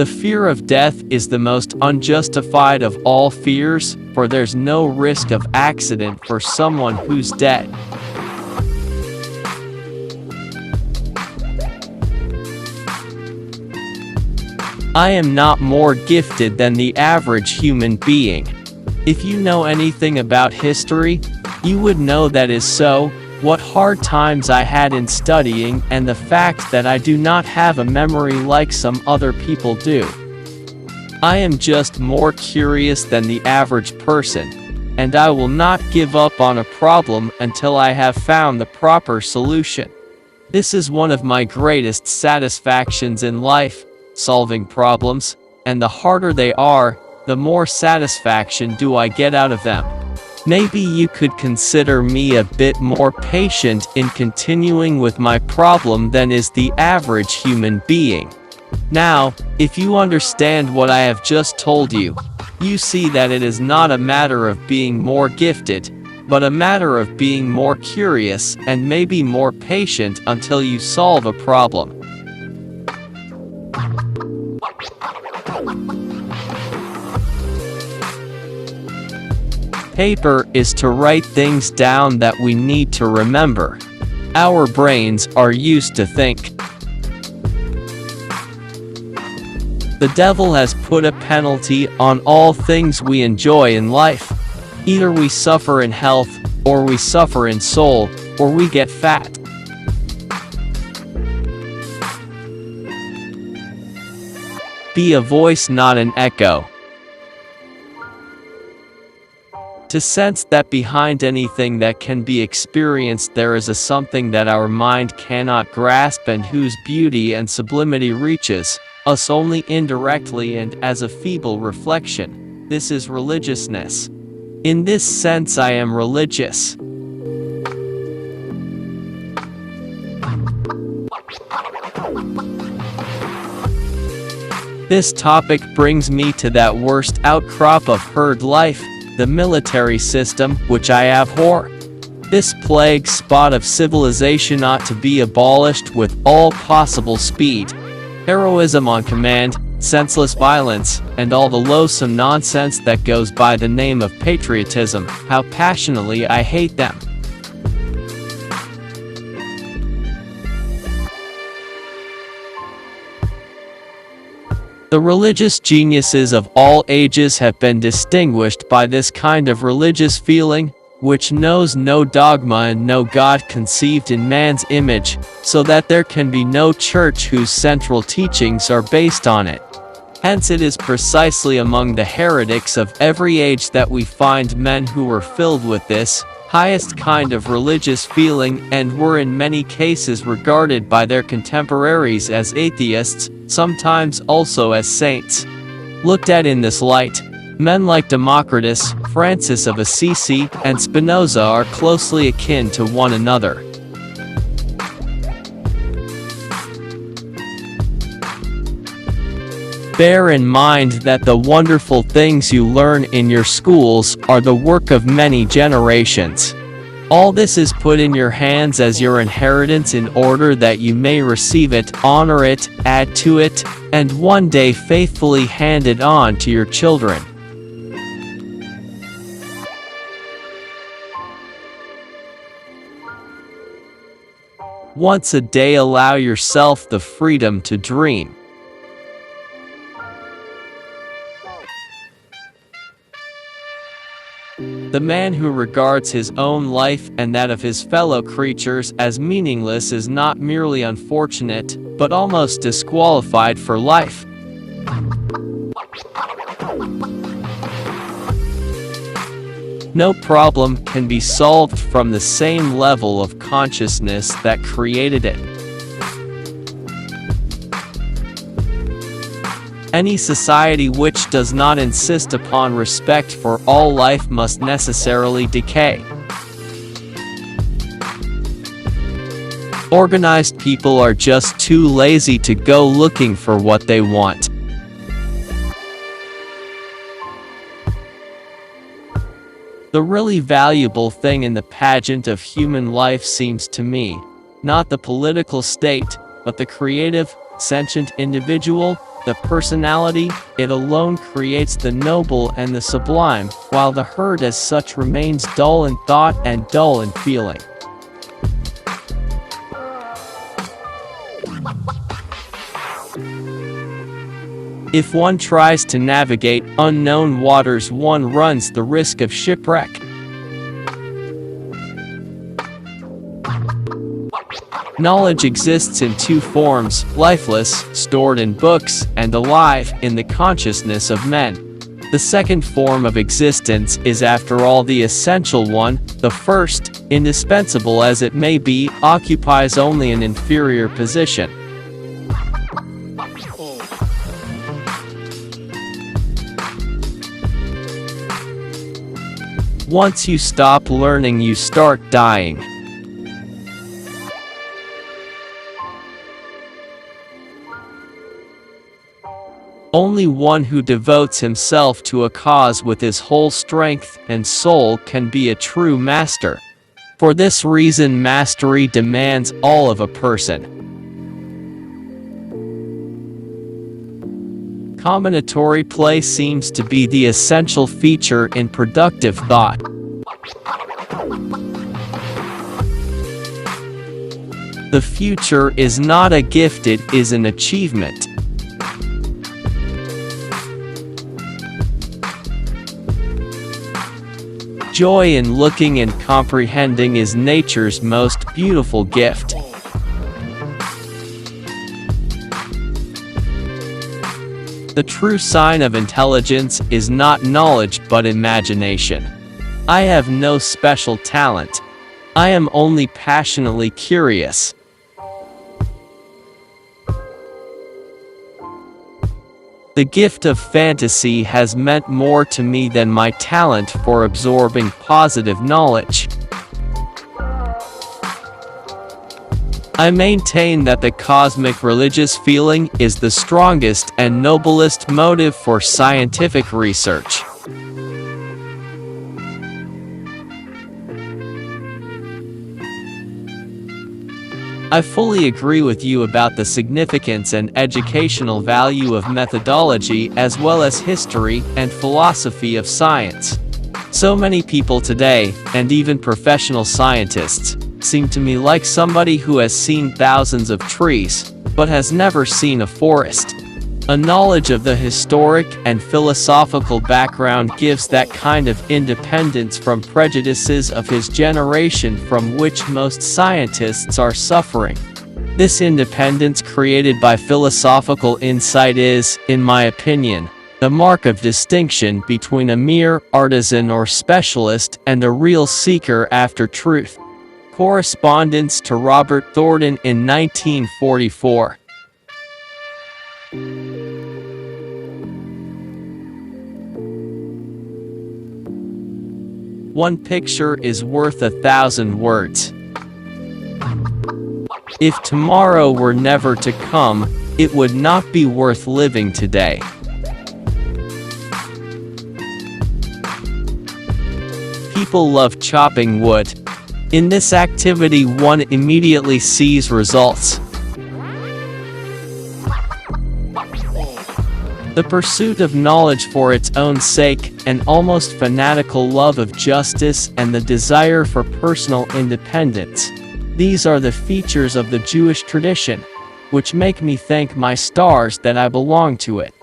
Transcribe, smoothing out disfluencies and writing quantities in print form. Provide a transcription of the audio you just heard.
The fear of death is the most unjustified of all fears, for there's no risk of accident for someone who's dead. I am not more gifted than the average human being. If you know anything about history, you would know that is so. What hard times I had in studying, and the fact that I do not have a memory like some other people do. I am just more curious than the average person, and I will not give up on a problem until I have found the proper solution. This is one of my greatest satisfactions in life, solving problems, and the harder they are, the more satisfaction do I get out of them. Maybe you could consider me a bit more patient in continuing with my problem than is the average human being. Now, if you understand what I have just told you, you see that it is not a matter of being more gifted, but a matter of being more curious and maybe more patient until you solve a problem. Paper is to write things down that we need to remember. Our brains are used to think. The devil has put a penalty on all things we enjoy in life. Either we suffer in health, or we suffer in soul, or we get fat. Be a voice, not an echo. To sense that behind anything that can be experienced there is a something that our mind cannot grasp and whose beauty and sublimity reaches us only indirectly and as a feeble reflection. This is religiousness. In this sense I am religious. This topic brings me to that worst outcrop of herd life, the military system, which I abhor. This plague spot of civilization ought to be abolished with all possible speed. Heroism on command, senseless violence, and all the loathsome nonsense that goes by the name of patriotism, how passionately I hate them. The religious geniuses of all ages have been distinguished by this kind of religious feeling, which knows no dogma and no God conceived in man's image, so that there can be no church whose central teachings are based on it. Hence it is precisely among the heretics of every age that we find men who were filled with this highest kind of religious feeling and were in many cases regarded by their contemporaries as atheists, sometimes also as saints. Looked at in this light, men like Democritus, Francis of Assisi, and Spinoza are closely akin to one another. Bear in mind that the wonderful things you learn in your schools are the work of many generations. All this is put in your hands as your inheritance in order that you may receive it, honor it, add to it, and one day faithfully hand it on to your children. Once a day allow yourself the freedom to dream. The man who regards his own life and that of his fellow creatures as meaningless is not merely unfortunate, but almost disqualified for life. No problem can be solved from the same level of consciousness that created it. Any society which does not insist upon respect for all life must necessarily decay. Organized people are just too lazy to go looking for what they want. The really valuable thing in the pageant of human life seems to me, not the political state, but the creative, sentient individual, The personality, it alone creates the noble and the sublime, while the herd as such remains dull in thought and dull in feeling. If one tries to navigate unknown waters, one runs the risk of shipwreck. Knowledge exists in two forms: lifeless, stored in books, and alive, in the consciousness of men. The second form of existence is, after all, the essential one. The first, indispensable as it may be, occupies only an inferior position. Once you stop learning, you start dying. Only one who devotes himself to a cause with his whole strength and soul can be a true master. For this reason, mastery demands all of a person. Combinatory play seems to be the essential feature in productive thought. The future is not a gift, it is an achievement. Joy in looking and comprehending is nature's most beautiful gift. The true sign of intelligence is not knowledge but imagination. I have no special talent. I am only passionately curious. The gift of fantasy has meant more to me than my talent for absorbing positive knowledge. I maintain that the cosmic religious feeling is the strongest and noblest motive for scientific research. I fully agree with you about the significance and educational value of methodology as well as history and philosophy of science. So many people today, and even professional scientists, seem to me like somebody who has seen thousands of trees, but has never seen a forest. A knowledge of the historic and philosophical background gives that kind of independence from prejudices of his generation from which most scientists are suffering. This independence created by philosophical insight is, in my opinion, the mark of distinction between a mere artisan or specialist and a real seeker after truth. Correspondence to Robert Thornton in 1944. One picture is worth 1,000 words. If tomorrow were never to come, it would not be worth living today. People love chopping wood. In this activity, one immediately sees results. The pursuit of knowledge for its own sake, an almost fanatical love of justice, and the desire for personal independence. These are the features of the Jewish tradition, which make me thank my stars that I belong to it.